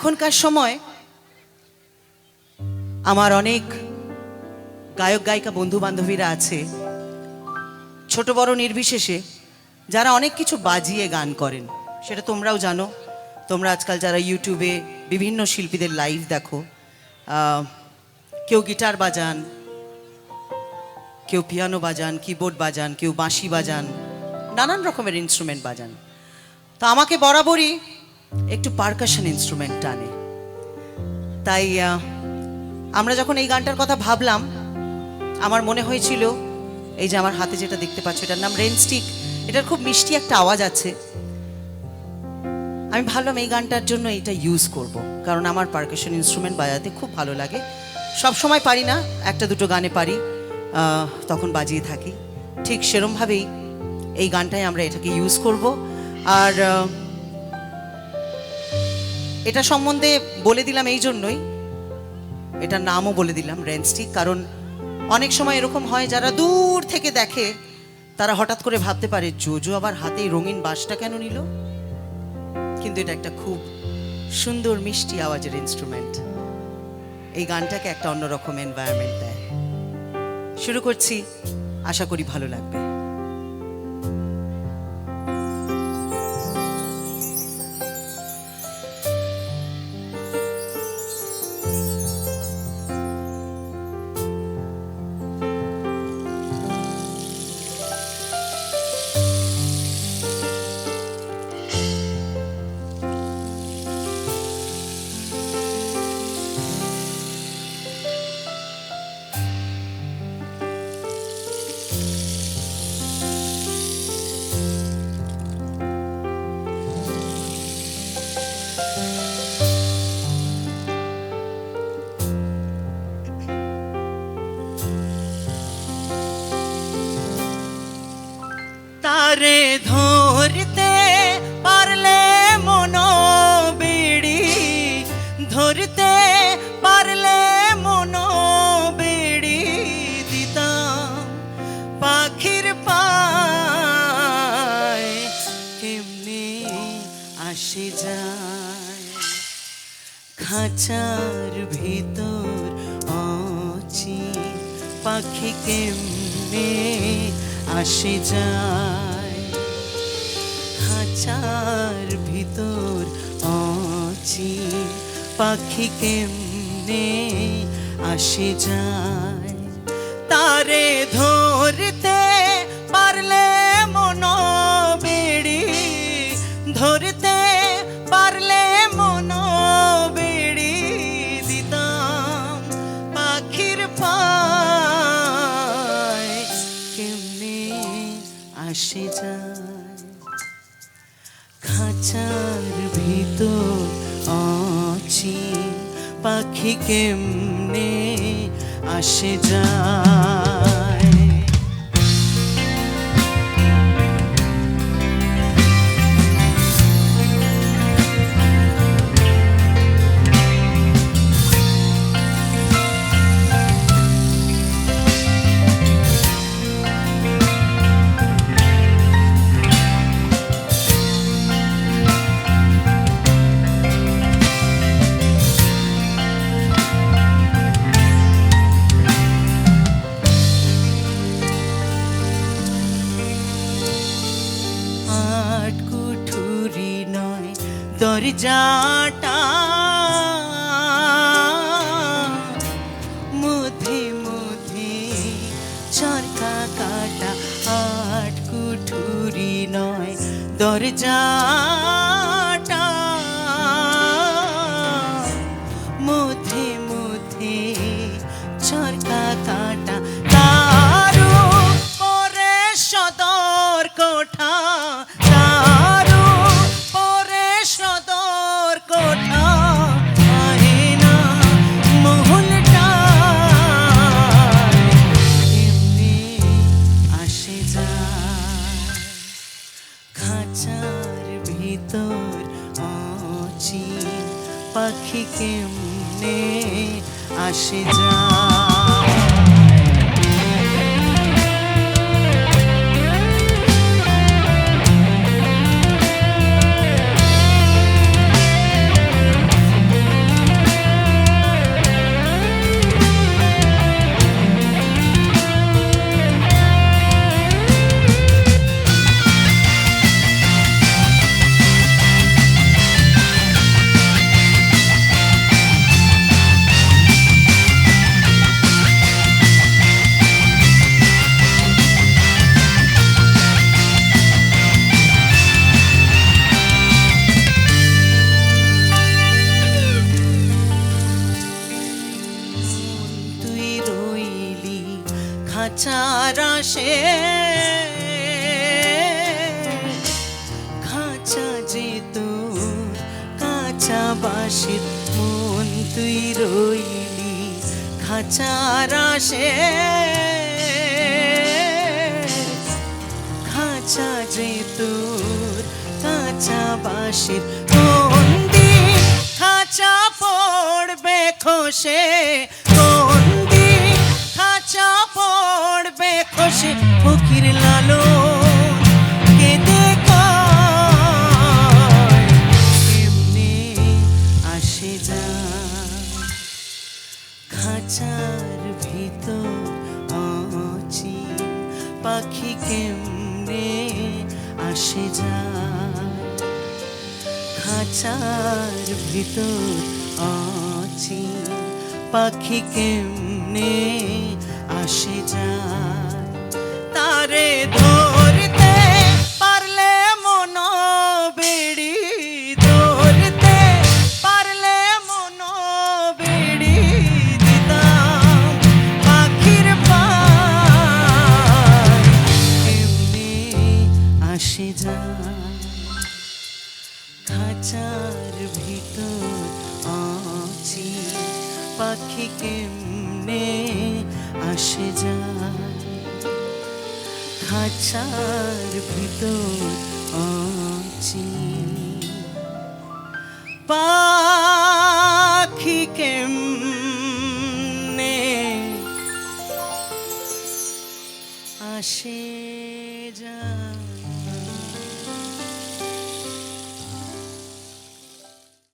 এখনকার সময় আমার অনেক গায়ক গায়িকা বন্ধু বান্ধবীরা আছে, ছোট বড় নির্বিশেষে, যারা অনেক কিছু বাজিয়ে গান করেন। সেটা তোমরাও জানো। তোমরা আজকাল যারা ইউটিউবে বিভিন্ন শিল্পীদের লাইভ দেখো, কেউ গিটার বাজান, কেউ পিয়ানো বাজান, কিবোর্ড বাজান, কেউ বাঁশি বাজান, নানান রকমের ইনস্ট্রুমেন্ট বাজান। তো আমাকে বরাবরই একটু পারকাশন ইনস্ট্রুমেন্ট টানে। তাই আমরা যখন এই গানটার কথা ভাবলাম, আমার মনে হয়েছিল এই যে আমার হাতে যেটা দেখতে পাচ্ছ, এটার নাম রেন স্টিক। এটার খুব মিষ্টি একটা আওয়াজ আছে। আমি ভাবলাম এই গানটার জন্য এটা ইউজ করব, কারণ আমার পারকাশন ইনস্ট্রুমেন্ট বাজাতে খুব ভালো লাগে। সব সময় পারি না, একটা দুটো গানে পারি, তখন বাজিয়ে থাকি। ঠিক সেরমভাবেই এই গানটায় আমরা এটাকে ইউজ করব। আর এটা সম্বন্ধে বলে দিলাম এই জন্যই, এটার নামও বলে দিলাম রেন স্টিক। কারণ অনেক সময় এরকম হয়, যারা দূর থেকে দেখে তারা হঠাৎ করে ভাবতে পারে জোজো আবার হাতে রঙিন বাঁশটা কেন নিল। কিন্তু এটা একটা খুব সুন্দর মিষ্টি আওয়াজের ইনস্ট্রুমেন্ট। এই গানটাকে একটা অন্যরকম এনভায়রনমেন্ট দেয়। শুরু করছি, আশা করি ভালো লাগবে। তারে ধরতে পারলে মনো বিড়ি, ধরতে পারলে মনো বিড়ি দিতাম পাখির পায়। কেমনে আসে যায় খাঁচার ভিতর অচিন পাখি, কেমনে আসে যায় খাঁচার ভিতর অচিন পাখি, কেমনে আসে যায়। তারে ধরতে পারলে মনো বিড়ি, ধরতে পারলে মনো বিড়ি দিতাম পাখির পায়। কেমনে আসে যায় খাঁচার ভিতর অচিন পাখি, কেমনে আসে যায়। দরজাটা মধ্যে মধ্যে চরকা কাটা, আট কুঠুরি নয় দরজাটা, মধ্যে মধ্যে চরকা কাটা। তারও পরে সদর কোঠা, পাখি কেমনে আসে যায়। খাঁচার আসে খাঁচা যে তোর কাঁচা বাঁশের মন তুই রইলি খাঁচার আসে খাঁচা যে তোর কাঁচা বাঁশের কোন দিন খাঁচা পড়বে খসে কোন দিন খাঁচা পড়বে খসে ফকির লালন কেঁদে কয় এমনি আসে যা খাঁচার ভিতর আছি পাখি কেমনে আসে যা খাঁচার ভিতর আছি পাখি কেমনে আসে যায় তারে ধরতে পারলে মন বেড়ি ধরতে পারলে মন বেড়ি দিতাম পাখির পায় এমনি আসে যায় খাঁচার ভিতর আছি পাখি কেমনে আসে যায় খাঁচার ভিতর আছি পাখি কেমনে আসে যায়।